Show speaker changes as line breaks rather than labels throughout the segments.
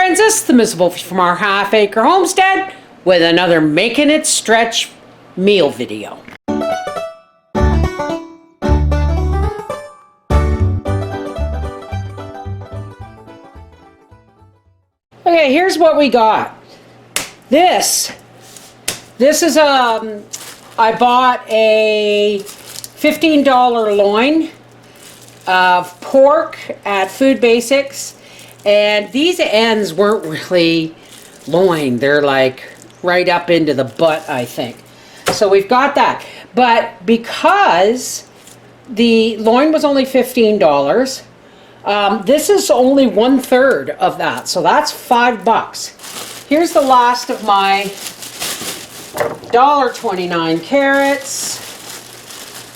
Francis, the Miss Wolfie from our Half Acre Homestead, with another Making It Stretch meal video. Okay, here's what we got. This is I bought a $15 loin of pork at Food Basics, and these ends weren't really loin. They're like right up into the butt, I think. So we've got that. But because the loin was only $15, this is only 1/3 of that. So that's $5. Here's the last of my $1.29 carrots.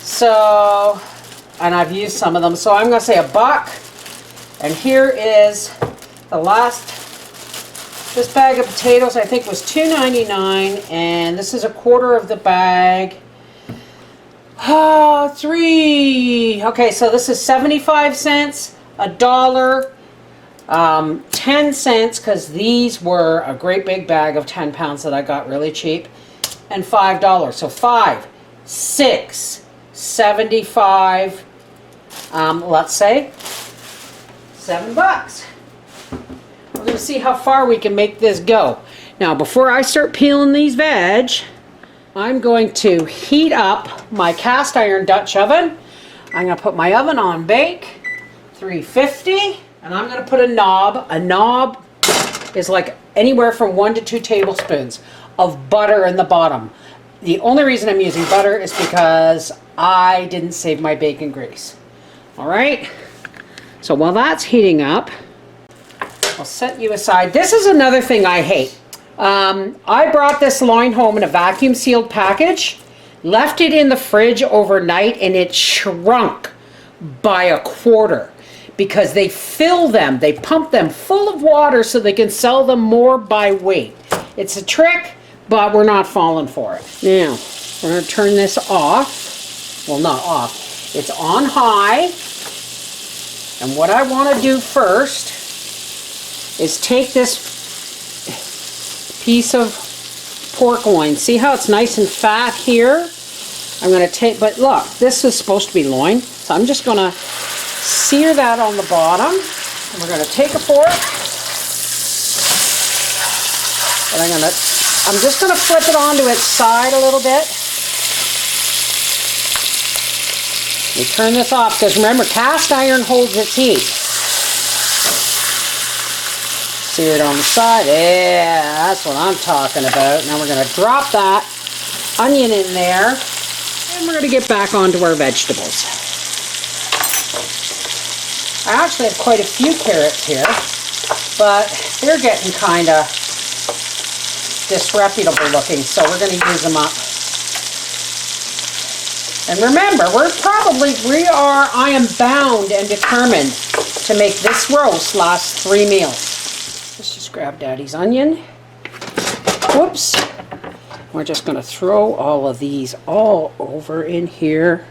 So, and I've used some of them. So I'm going to say $1. And here is the last. This bag of potatoes I think was $2.99, and this is 1/4 of the bag. Oh, $3. Okay, so this is 75 cents, $1, 10 cents, because these were a great big bag of 10 pounds that I got really cheap, and $5. So 5, 6, 75, let's say $7. We're going to see how far we can make this go. Now, before I start peeling these veg, I'm going to heat up my cast iron Dutch oven. I'm going to put my oven on bake, 350, and I'm going to put a knob. A knob is like anywhere from 1 to 2 tablespoons of butter in the bottom. The only reason I'm using butter is because I didn't save my bacon grease. All right? So while that's heating up, I'll set you aside. This is another thing I hate. I brought this loin home in a vacuum sealed package, left it in the fridge overnight, and it shrunk by 1/4 because they fill them, they pump them full of water so they can sell them more by weight. It's a trick, but we're not falling for it. Now, we're going to turn this off. Well, not off. It's on high. And what I want to do first is take this piece of pork loin. See how it's nice and fat here? I'm going to take, but look, this is supposed to be loin. So I'm just going to sear that on the bottom. And we're going to take a fork. And I'm just going to flip it onto its side a little bit. We turn this off because remember, cast iron holds its heat. Sear it on the side. Yeah, that's what I'm talking about. Now we're going to drop that onion in there, and we're going to get back onto our vegetables. I actually have quite a few carrots here, but they're getting kind of disreputable looking, so we're going to use them up. And remember, I am bound and determined to make this roast last 3 meals. Let's just grab Daddy's onion. Whoops. We're just going to throw all of these all over in here.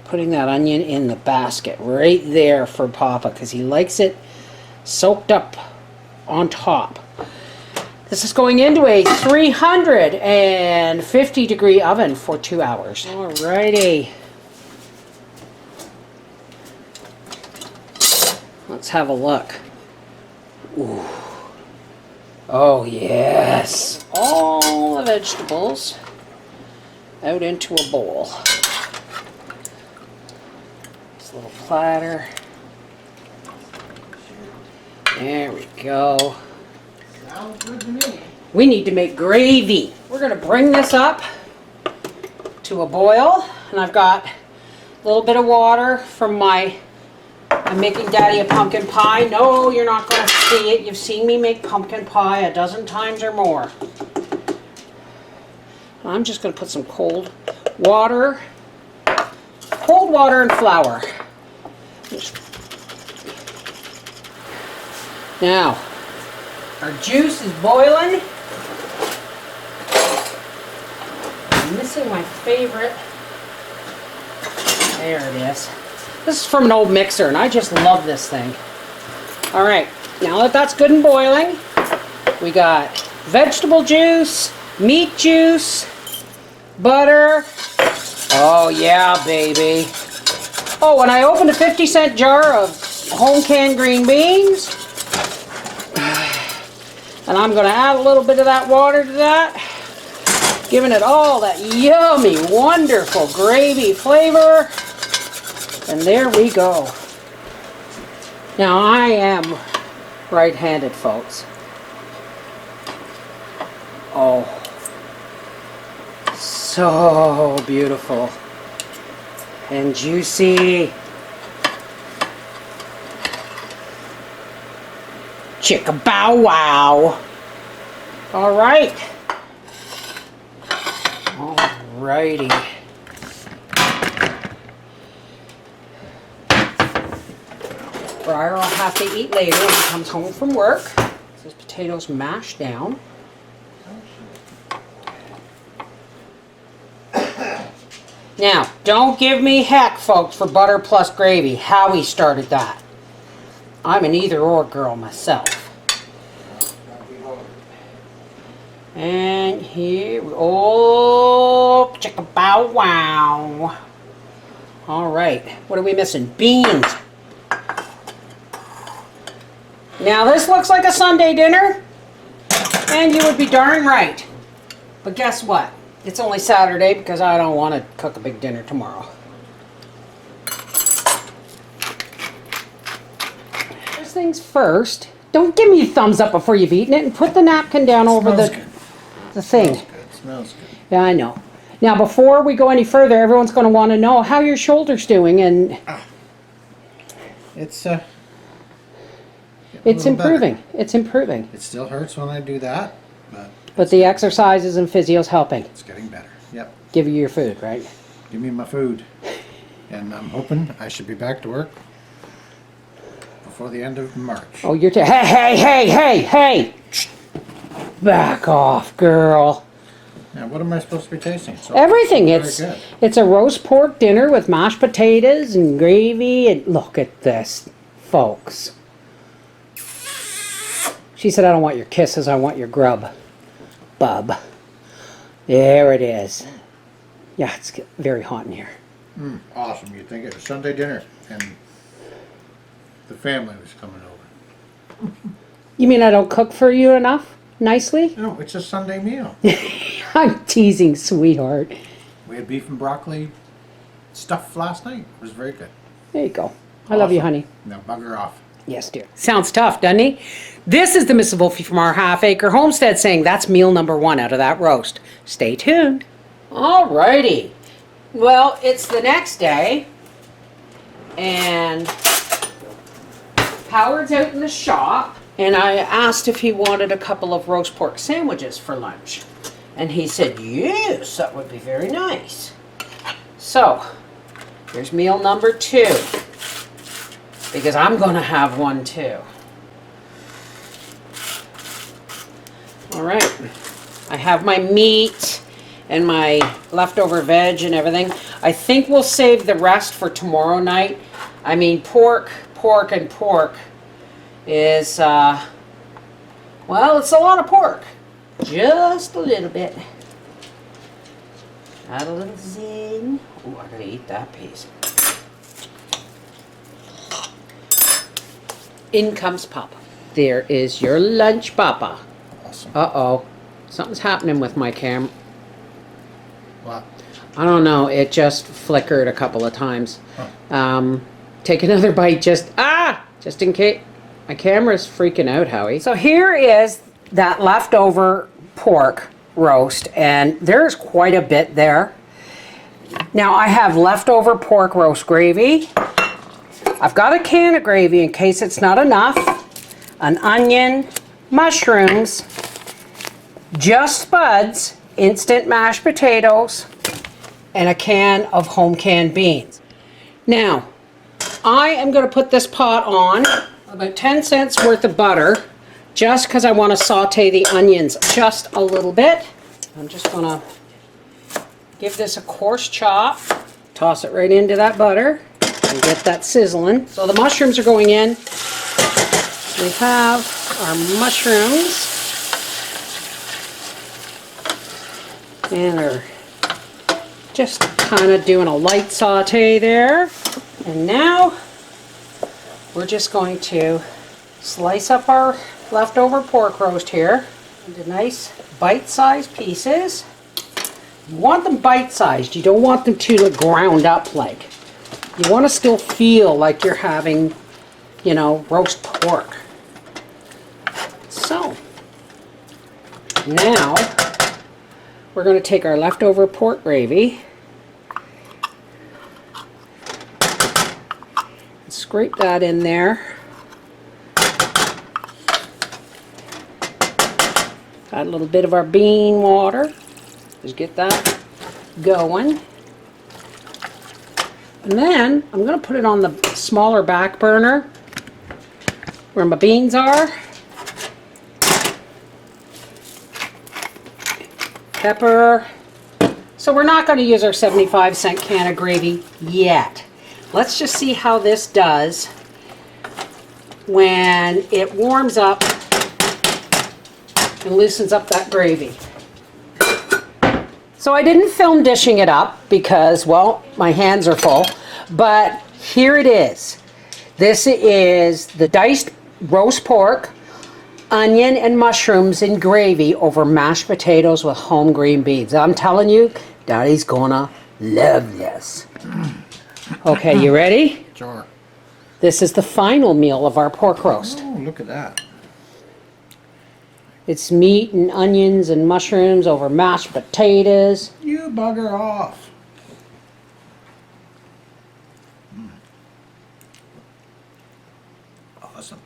Putting that onion in the basket right there for Papa because he likes it soaked up on top. This is going into a 350 degree oven for 2 hours. Alrighty. Let's have a look. Ooh. Oh yes. All the vegetables out into a bowl. This little platter. There we go. Sounds good to me. We need to make gravy. We're going to bring this up to a boil, and I've got a little bit of water from I'm making Daddy a pumpkin pie. No, you're not going to see it. You've seen me make pumpkin pie a dozen times or more. I'm just going to put some cold water and flour. Now, our juice is boiling. I'm missing my favorite. There it is. This is from an old mixer, and I just love this thing. All right, now that that's good and boiling, we got vegetable juice, meat juice, butter. Oh yeah, baby. Oh, and I opened a 50-cent jar of home canned green beans. And I'm going to add a little bit of that water to that, giving it all that yummy, wonderful gravy flavor. And there we go. Now I am right-handed, folks. Oh, so beautiful and juicy. Chicka bow wow. All right. All righty. Briar will have to eat later when he comes home from work. His potatoes mashed down. Now, don't give me heck, folks, for butter plus gravy. Howie started that. I'm an either-or girl myself. And here, oh, chicka bow wow. All right, what are we missing? Beans. Now this looks like a Sunday dinner, and you would be darn right. But guess what? It's only Saturday because I don't want to cook a big dinner tomorrow. First things first, don't give me a thumbs up before you've eaten it, and put the napkin down over the thing.
Smells good. Smells good.
Yeah, I know. Now before we go any further, everyone's going to want to know how your shoulder's doing, and
It's
it's improving. It's improving.
It still hurts when I do that,
But the exercises and physio's helping.
it's getting better. Yep.
Give you your food, right?
Give me my food. And I'm hoping I should be back to work before the end of March.
Oh, you're hey! Back off, girl.
Now, what am I supposed to be tasting? So
Everything.
very
It's
good.
it's a roast pork dinner with mashed potatoes and gravy. And look at this, folks. She said, "I don't want your kisses. I want your grub, bub." There it is. Yeah, it's very hot in here.
Awesome. You'd think it was Sunday dinner and the family was coming over.
You mean I don't cook for you enough, nicely?
No, it's a Sunday meal.
I'm teasing, sweetheart.
We had beef and broccoli stuff last night. It was very good.
There you go. I love you,
Awesome.
honey.
Now bugger off.
Yes, dear. Sounds tough, doesn't he? This is the Mrs. Wolfie from our half-acre homestead saying that's meal number 1 out of that roast. Stay tuned. Alrighty. Well, it's the next day, and Howard's out in the shop, and I asked if he wanted a couple of roast pork sandwiches for lunch. And he said, yes, that would be very nice. So, here's meal number 2. Because I'm going to have one too. All right. I have my meat and my leftover veg and everything. I think we'll save the rest for tomorrow night. I mean, pork is, well, it's a lot of pork. Just a little bit. Add a little zing. Oh, I gotta eat that piece. In comes Papa. There is your lunch, Papa.
Awesome.
Uh-oh. Something's happening with my camera.
What?
I don't know. It just flickered a couple of times.
Huh.
Take another bite just in case. My camera's freaking out, Howie. So here is that leftover pork roast, and there's quite a bit there. Now I have leftover pork roast gravy. I've got a can of gravy in case it's not enough, an onion, mushrooms, just spuds, instant mashed potatoes, and a can of home canned beans. Now, I am going to put this pot on about 10 cents worth of butter just because I want to saute the onions just a little bit. I'm just going to give this a coarse chop, toss it right into that butter. And get that sizzling. So the mushrooms are going in. We have our mushrooms and are just kind of doing a light saute there. And now we're just going to slice up our leftover pork roast here into nice bite-sized pieces. You want them bite-sized. You don't want them too ground up like. You want to still feel like you're having, you know, roast pork. So, now we're going to take our leftover pork gravy and scrape that in there. Add a little bit of our bean water. Just get that going. And then I'm going to put it on the smaller back burner where my beans are. Pepper. So we're not going to use our 75-cent can of gravy yet. Let's just see how this does when it warms up and loosens up that gravy. So I didn't film dishing it up because, well, my hands are full, but here it is. This is the diced roast pork, onion and mushrooms in gravy over mashed potatoes with home green beans. I'm telling you, Daddy's gonna love this. Okay, you ready?
Sure.
This is the final meal of our pork roast.
Oh, look at that.
It's meat and onions and mushrooms over mashed potatoes.
You bugger off. Awesome.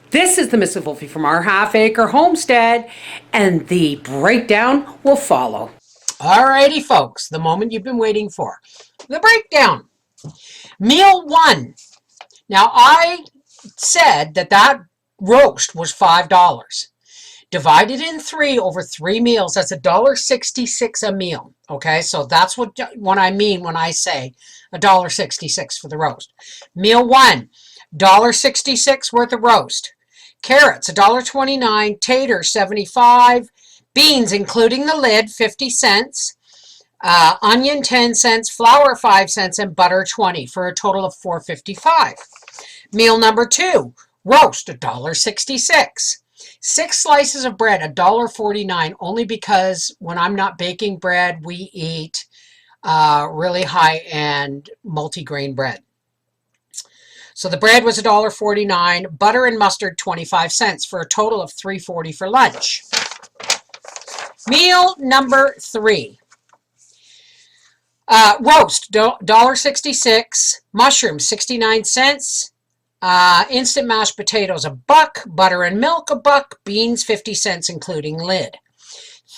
This is the Mrs. Wolfie from our half-acre homestead, and the breakdown will follow. Alrighty, folks, the moment you've been waiting for. The breakdown. Meal 1. Now, I said that roast was $5. Divided in 3 over 3 meals, that's $1.66 a meal. Okay, so that's what I mean when I say $1.66 for the roast. Meal 1, $1.66 worth of roast. Carrots, $1.29. Taters, 75. Beans, including the lid, 50 cents. Onion, 10 cents. Flour, 5 cents. And butter, 20 for a total of $4.55. Meal number 2, roast, $1.66. 6 slices of bread, $1.49, only because when I'm not baking bread, we eat really high-end multi-grain bread. So the bread was $1.49, butter and mustard 25 cents for a total of $3.40 for lunch. Meal number 3. Roast, $1.66, mushrooms 69 cents, instant mashed potatoes $1, butter and milk $1, beans 50 cents including lid.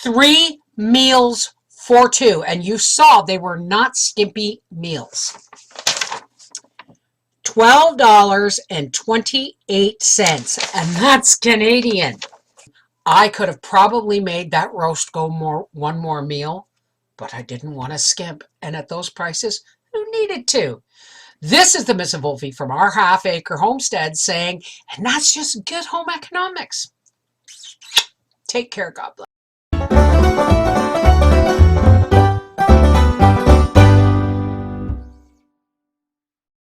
3 meals for 2, and you saw they were not skimpy meals. $12.28, and that's Canadian. I could have probably made that roast go one more meal, but I didn't want to skimp, and at those prices, who needed to? This is the Mrs. Wolfie from our half-acre homestead saying, and that's just good home economics. Take care, God bless.